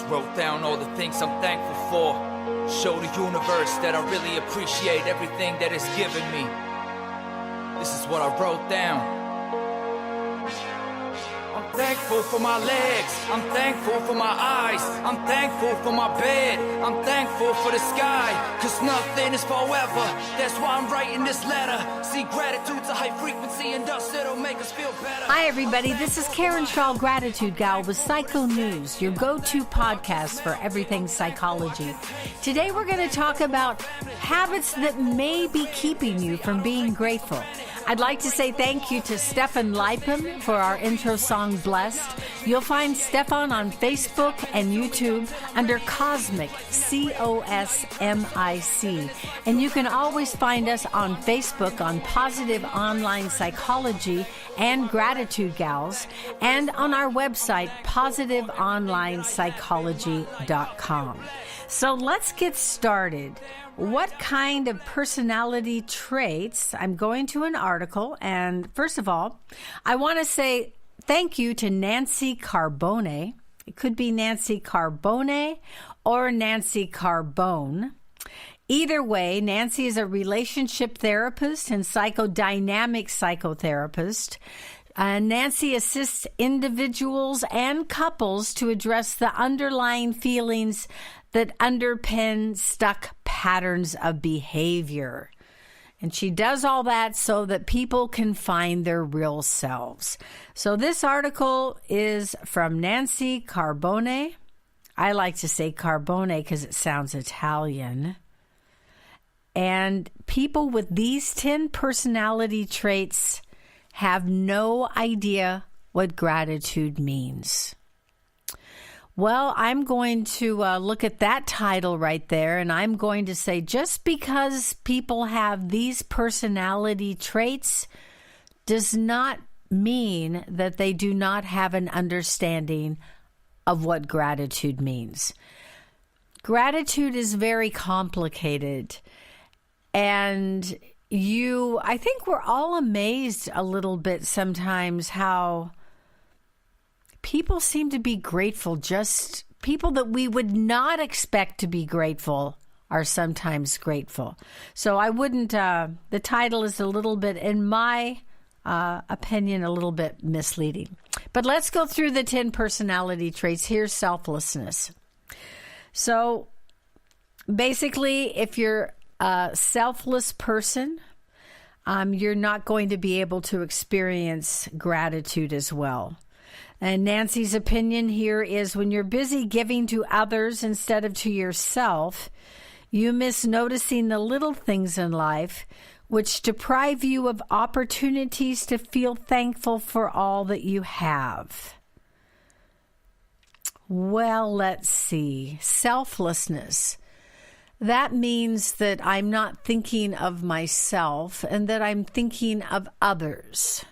wrote down all the things I'm thankful for. Show the universe that I really appreciate everything that it's given me. This is what I wrote down. I'm thankful for my legs, I'm thankful for my eyes, I'm thankful for my bed, I'm thankful for the sky, cause nothing is forever, that's why I'm writing this letter. See, gratitude's a high frequency and thus it'll make us feel better. Hi everybody, this is Karen Shaw, Gratitude Gal with Psycho News, your go-to podcast for everything psychology. Today we're going to talk about habits that may be keeping you from being grateful. I'd like to say thank you to Stefan Leipem for our intro song, Blessed. You'll find Stefan on Facebook and YouTube under Cosmic, C-O-S-M-I-C. And you can always find us on Facebook on Positive Online Psychology and Gratitude Gals, and on our website, positiveonlinepsychology.com. So let's get started. What kind of personality traits? I'm going to an article, and first of all, I want to say thank you to Nancy Carbone. It could be Nancy Carbone or Nancy Carbone. Either way, Nancy is a relationship therapist and psychodynamic psychotherapist. Nancy assists individuals and couples to address the underlying feelings that underpin stuck patterns of behavior. And she does all that so that people can find their real selves. So this article is from Nancy Carbone. I like to say Carbone because it sounds Italian. And people with these 10 personality traits have no idea what gratitude means. Well, I'm going to look at that title right there, and I'm going to say just because people have these personality traits does not mean that they do not have an understanding of what gratitude means. Gratitude is very complicated, and I think we're all amazed a little bit sometimes how people seem to be grateful. Just people that we would not expect to be grateful are sometimes grateful. So I wouldn't, the title is a little bit, in my opinion, a little bit misleading. But let's go through the 10 personality traits. Here's selflessness. So basically, if you're a selfless person, you're not going to be able to experience gratitude as well. And Nancy's opinion here is when you're busy giving to others instead of to yourself, you miss noticing the little things in life which deprive you of opportunities to feel thankful for all that you have. Well, let's see. Selflessness. That means that I'm not thinking of myself and that I'm thinking of others.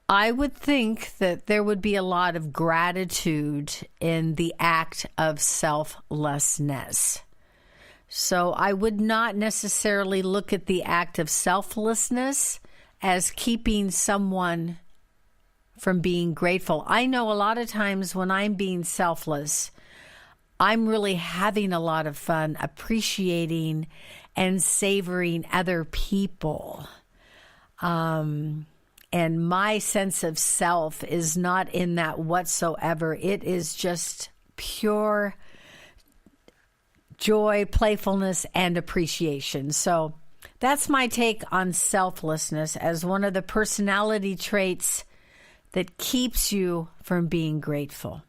I would think that there would be a lot of gratitude in the act of selflessness. So I would not necessarily look at the act of selflessness as keeping someone from being grateful. I know a lot of times when I'm being selfless, I'm really having a lot of fun appreciating and savoring other people. And my sense of self is not in that whatsoever. It is just pure joy, playfulness, and appreciation. So that's my take on selflessness as one of the personality traits that keeps you from being grateful.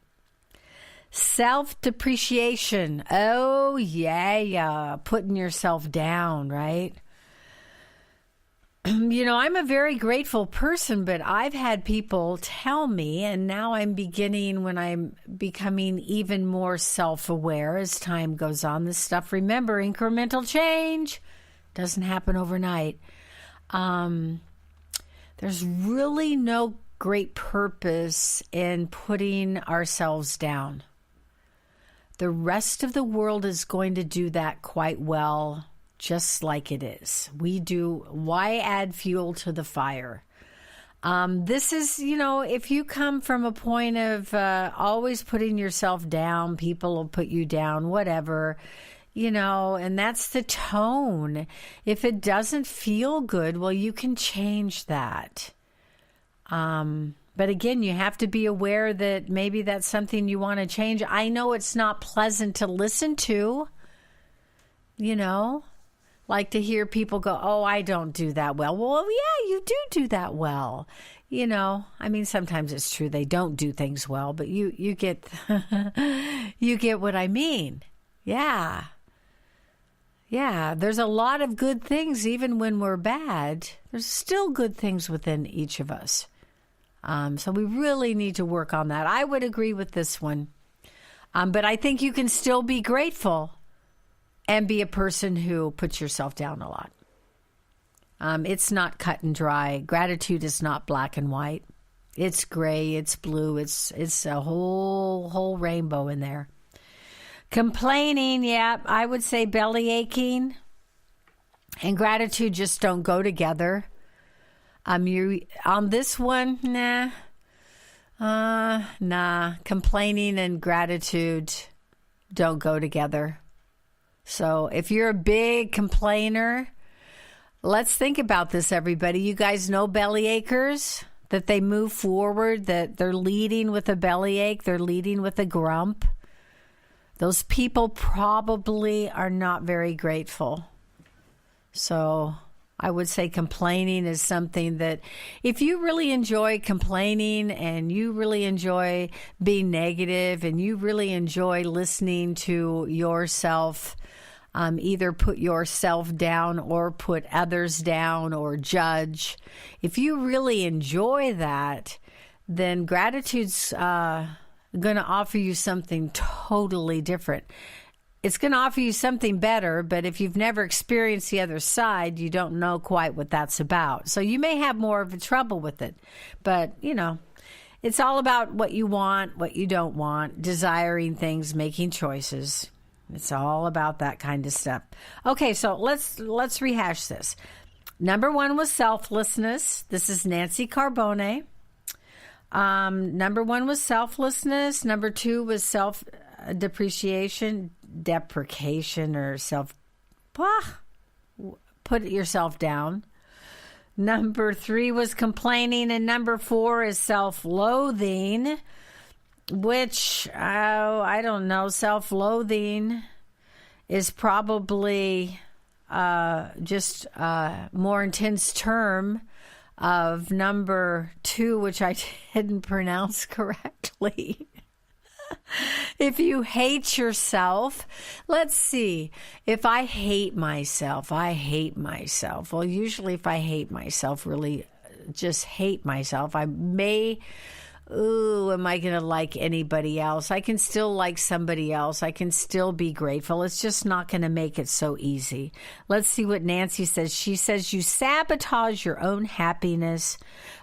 Self-depreciation. Oh, yeah. Putting yourself down, right? You know, I'm a very grateful person, but I've had people tell me, and now I'm beginning when I'm becoming even more self-aware as time goes on. This stuff, remember, incremental change doesn't happen overnight. There's really no great purpose in putting ourselves down. The rest of the world is going to do that quite well, just like it is. We do. Why add fuel to the fire? This is, if you come from a point of always putting yourself down, people will put you down, whatever, and that's the tone. If it doesn't feel good, well, you can change that. But again, you have to be aware that maybe that's something you want to change. I know it's not pleasant to listen to, like to hear people go, oh, I don't do that well. Well, yeah, you do that well. Sometimes it's true they don't do things well, but you get you get what I mean. Yeah. Yeah, there's a lot of good things even when we're bad. There's still good things within each of us. So we really need to work on that. I would agree with this one. But I think you can still be grateful and be a person who puts yourself down a lot. It's not cut and dry. Gratitude is not black and white. It's gray, it's blue, it's a whole rainbow in there. Complaining, yeah, I would say belly aching and gratitude just don't go together. You on this one, nah. Complaining and gratitude don't go together. So if you're a big complainer, let's think about this, everybody. You guys know belly achers, that they move forward, that they're leading with a bellyache, they're leading with a grump. Those people probably are not very grateful. So I would say complaining is something that if you really enjoy complaining and you really enjoy being negative and you really enjoy listening to yourself, either put yourself down or put others down or judge. If you really enjoy that, then gratitude's going to offer you something totally different. It's going to offer you something better, but if you've never experienced the other side, you don't know quite what that's about. So you may have more of a trouble with it. But, it's all about what you want, what you don't want, desiring things, making choices. It's all about that kind of stuff. Okay, so let's rehash this. Number 1 was selflessness. This is Nancy Carbone. Number 1 was selflessness. Number 2 was self-depreciation, deprecation, or put yourself down. Number 3 was complaining, and number 4 is self-loathing, which, I don't know, self-loathing is probably just a more intense term of number 2, which I didn't pronounce correctly. If you hate yourself, let's see. If I hate myself. Well, usually if I hate myself, really just hate myself, I may... Ooh, am I going to like anybody else? I can still like somebody else. I can still be grateful. It's just not going to make it so easy. Let's see what Nancy says. She says you sabotage your own happiness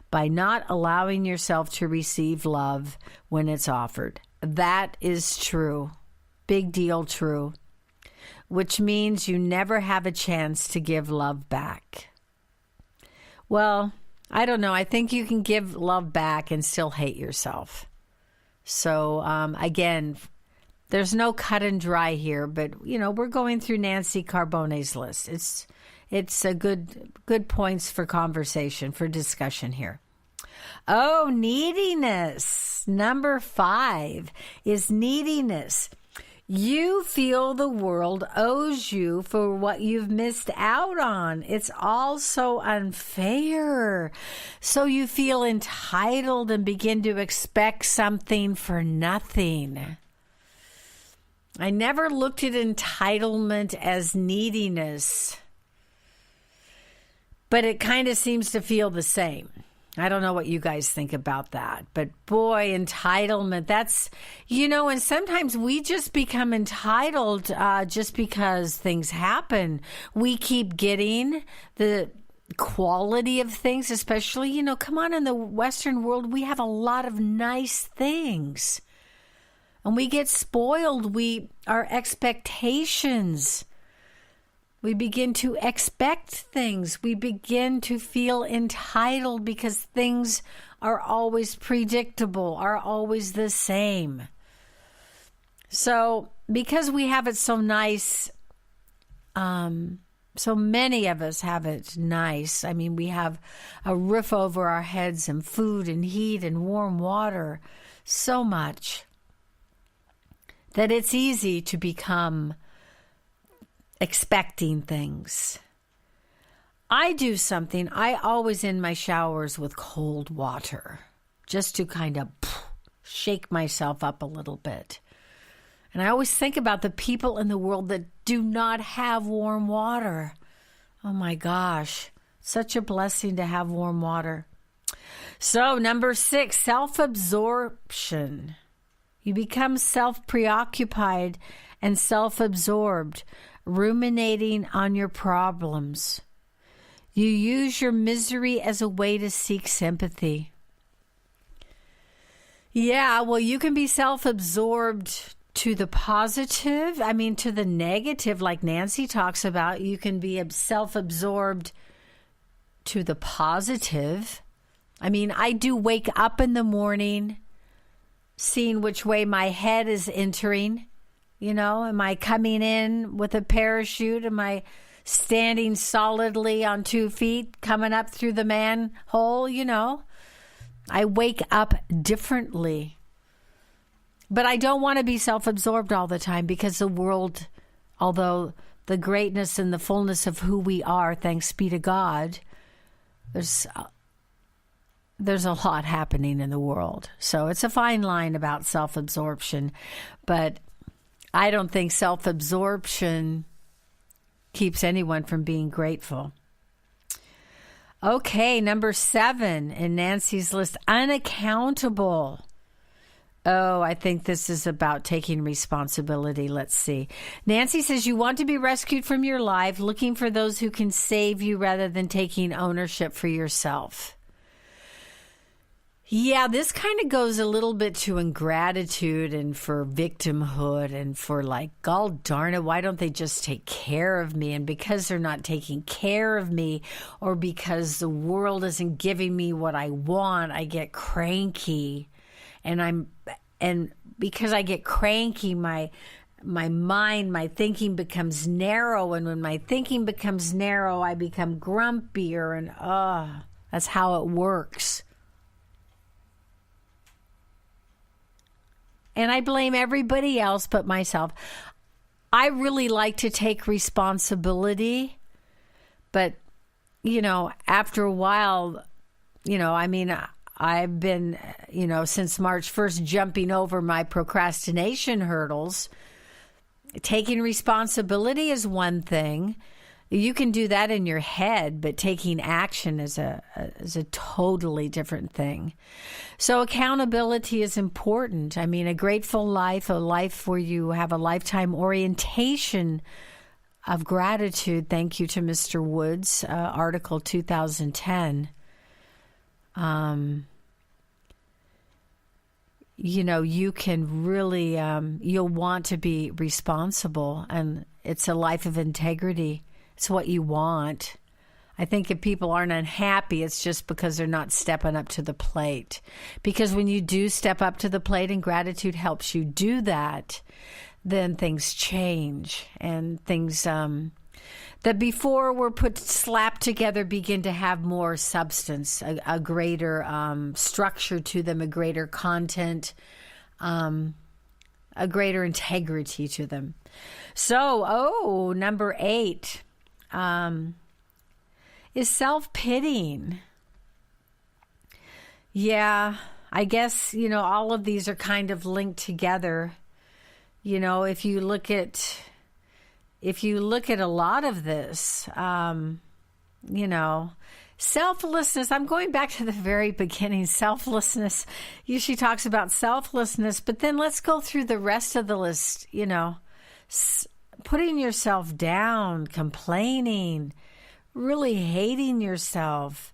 by not allowing yourself to receive love when it's offered. That is true. Big deal true. Which means you never have a chance to give love back. Well, I don't know. I think you can give love back and still hate yourself. So, again, there's no cut and dry here, but, we're going through Nancy Carbone's list. It's a good points for conversation, for discussion here. Oh, neediness. Number 5 is neediness. You feel the world owes you for what you've missed out on. It's all so unfair. So you feel entitled and begin to expect something for nothing. I never looked at entitlement as neediness, but it kind of seems to feel the same. I don't know what you guys think about that, but boy, entitlement, that's, and sometimes we just become entitled just because things happen. We keep getting the quality of things, especially, come on, in the Western world, we have a lot of nice things. And we get spoiled. Our expectations We begin to expect things. We begin to feel entitled because things are always predictable, are always the same. So because we have it so nice, so many of us have it nice. I mean, we have a roof over our heads and food and heat and warm water, so much that it's easy to become expecting things. I do something. I always end my showers with cold water just to kind of shake myself up a little bit. And I always think about the people in the world that do not have warm water. Oh my gosh, such a blessing to have warm water. So, number 6, self-absorption. You become self-preoccupied and self-absorbed, ruminating on your problems. You use your misery as a way to seek sympathy. Yeah, well, you can be self-absorbed to the positive, to the negative, like Nancy talks about. You can be self-absorbed to the positive. I do wake up in the morning seeing which way my head is entering. Am I coming in with a parachute? Am I standing solidly on 2 feet, coming up through the manhole? I wake up differently. But I don't want to be self-absorbed all the time, because the world, although the greatness and the fullness of who we are, thanks be to God, there's a lot happening in the world. So it's a fine line about self-absorption. But I don't think self-absorption keeps anyone from being grateful. Okay, number 7 in Nancy's list, unaccountable. Oh, I think this is about taking responsibility. Let's see. Nancy says you want to be rescued from your life, looking for those who can save you rather than taking ownership for yourself. Yeah, this kind of goes a little bit to ingratitude and for victimhood and for God darn it, why don't they just take care of me? And because they're not taking care of me, or because the world isn't giving me what I want, I get cranky. And because I get cranky, my mind, my thinking becomes narrow. And when my thinking becomes narrow, I become grumpier. And that's how it works. And I blame everybody else but myself. I really like to take responsibility. But, after a while, I've been, since March 1st, jumping over my procrastination hurdles. Taking responsibility is one thing. You can do that in your head, but taking action is a totally different thing. So accountability is important. A grateful life, a life where you have a lifetime orientation of gratitude. Thank you to Mr. Woods, article 2010. You can really, you'll want to be responsible, and it's a life of integrity. It's what you want. I think if people aren't unhappy, it's just because they're not stepping up to the plate. Because when you do step up to the plate and gratitude helps you do that, then things change, and things that before were slapped together begin to have more substance, a greater structure to them, a greater content, a greater integrity to them. So, number 8 is self-pitying. Yeah, I guess, all of these are kind of linked together. If you look at a lot of this, selflessness, I'm going back to the very beginning, selflessness. She talks about selflessness, but then let's go through the rest of the list, putting yourself down, complaining, really hating yourself,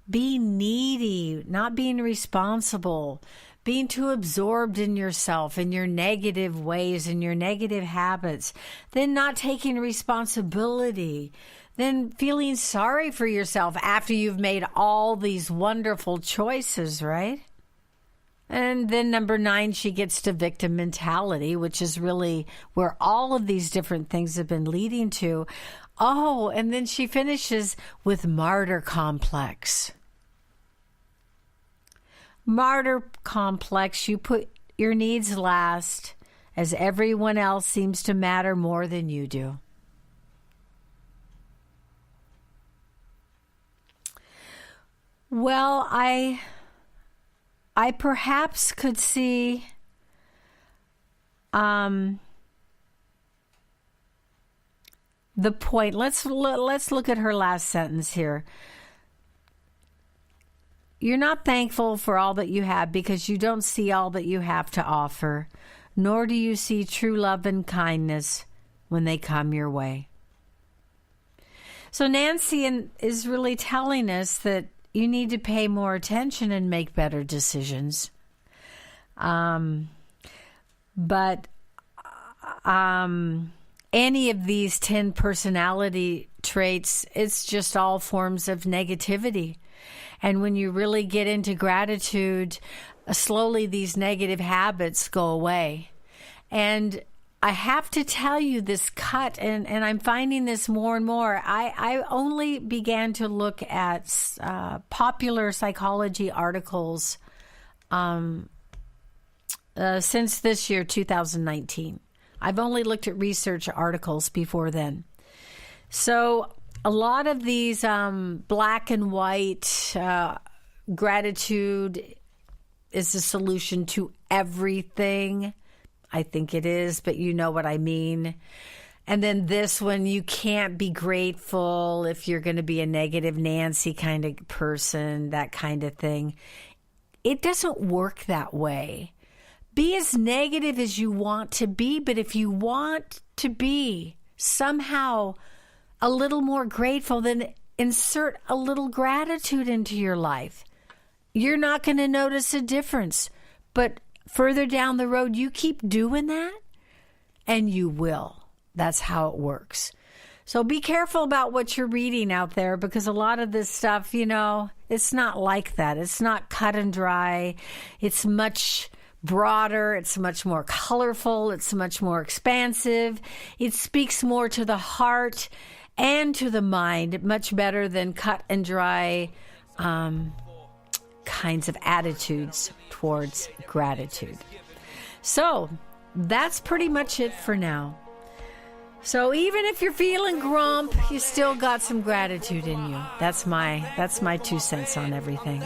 being needy, not being responsible, being too absorbed in yourself, in your negative ways, in your negative habits, then not taking responsibility, then feeling sorry for yourself after you've made all these wonderful choices, right? And then number 9, she gets to victim mentality, which is really where all of these different things have been leading to. Oh, and then she finishes with martyr complex. Martyr complex, you put your needs last as everyone else seems to matter more than you do. Well, I perhaps could see the point. Let's look at her last sentence here. You're not thankful for all that you have because you don't see all that you have to offer, nor do you see true love and kindness when they come your way. So Nancy is really telling us that you need to pay more attention and make better decisions. But any of these 10 personality traits, it's just all forms of negativity. And when you really get into gratitude, slowly these negative habits go away. And I have to tell you, this cut, and I'm finding this more and more. I only began to look at popular psychology articles since this year, 2019. I've only looked at research articles before then. So a lot of these black and white gratitude is the solution to everything. I think it is, but you know what I mean. And then this one, you can't be grateful if you're going to be a negative Nancy kind of person, that kind of thing. It doesn't work that way. Be as negative as you want to be, but if you want to be somehow a little more grateful, then insert a little gratitude into your life. You're not going to notice a difference, but further down the road, you keep doing that, and you will. That's how it works. So be careful about what you're reading out there, because a lot of this stuff, it's not like that. It's not cut and dry. It's much broader. It's much more colorful. It's much more expansive. It speaks more to the heart and to the mind, much better than cut and dry kinds of attitudes towards gratitude. So that's pretty much it for now. So even if you're feeling grump, you still got some gratitude in you. That's my 2 cents on everything.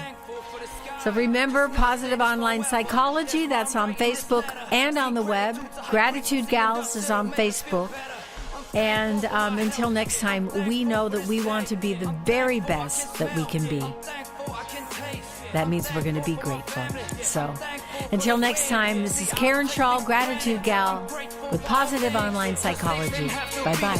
So remember, Positive Online Psychology, that's on Facebook and on the web. Gratitude Gals is on Facebook. And until next time, we know that we want to be the very best that we can be. That means we're going to be grateful. So until next time, this is Karen Shaw, Gratitude Gal, with Positive Online Psychology. Bye-bye.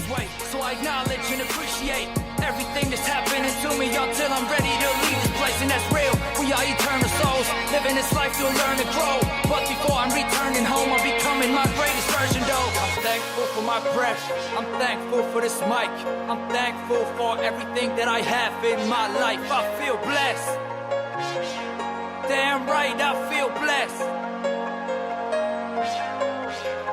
So I acknowledge and appreciate everything that's happening to me until I'm ready to leave this place. And that's real. We are eternal souls, living this life to learn and grow. But before I'm returning home, I'm becoming my greatest version, though. I'm thankful for my breath. I'm thankful for this mic. I'm thankful for everything that I have in my life. I feel blessed. Damn right, I feel blessed.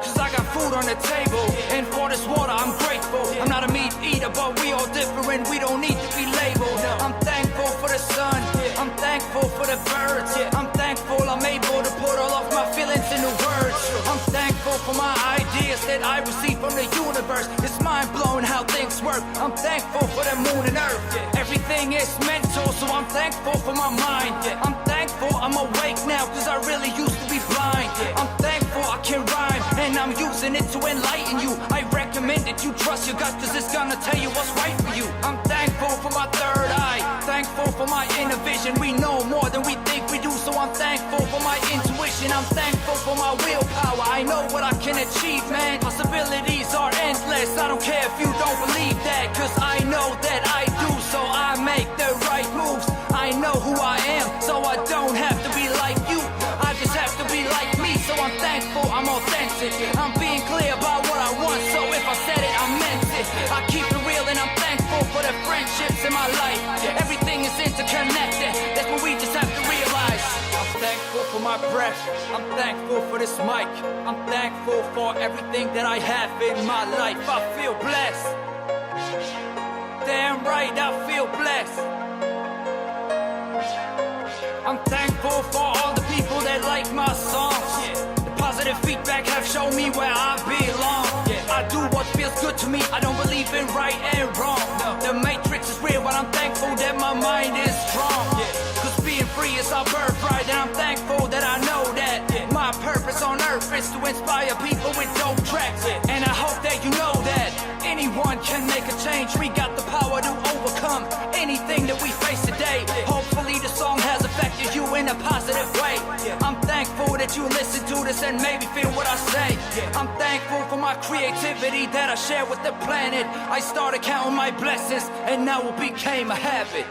Cause I got food on the table, and for this water I'm grateful. I'm not a meat eater, but we all different, we don't need to be labeled. I'm thankful for the sun, I'm thankful for the birds. I'm thankful I'm able to put all of my feelings into words. I'm thankful for my ideas that I receive from the universe. It's mind-blowing how things work. I'm thankful for the moon and earth. Everything is mental, so I'm thankful for my mind. I'm thankful I'm awake now, cause I really used to be blind. I'm thankful I can rhyme, and I'm using it to enlighten you. I recommend that you trust your gut, cause it's gonna tell you what's right for you. I'm thankful for my third eye, thankful for my inner vision. We know more than we think we do, so I'm thankful for my intuition. I'm thankful for my willpower. I know what I can achieve, man. Possibilities are endless. I don't care if you don't believe that, cause I know that I do, so I make the right moves. I know who I am, so I don't have to be like you. I just have it. I'm being clear about what I want, so if I said it, I meant it. I keep it real and I'm thankful for the friendships in my life. Everything is interconnected, that's what we just have to realize. I'm thankful for my breath, I'm thankful for this mic. I'm thankful for everything that I have in my life. I feel blessed. Damn right, I feel blessed. I'm thankful for all the people that like my songs. The positive feedback have shown me where I belong. I do what feels good to me, I don't believe in right and wrong. The matrix is real, but I'm thankful that my mind is strong. Cause being free is our birthright, and I'm thankful that I know that my purpose on earth is to inspire people with dope tracks. And I hope that you know that anyone can make a change. We got the power to overcome anything that we face today. Hopefully the song has affected you in a positive way. I'm thankful that you listen to this and maybe feel what I say. I'm thankful for my creativity that I share with the planet. I started counting my blessings and now it became a habit.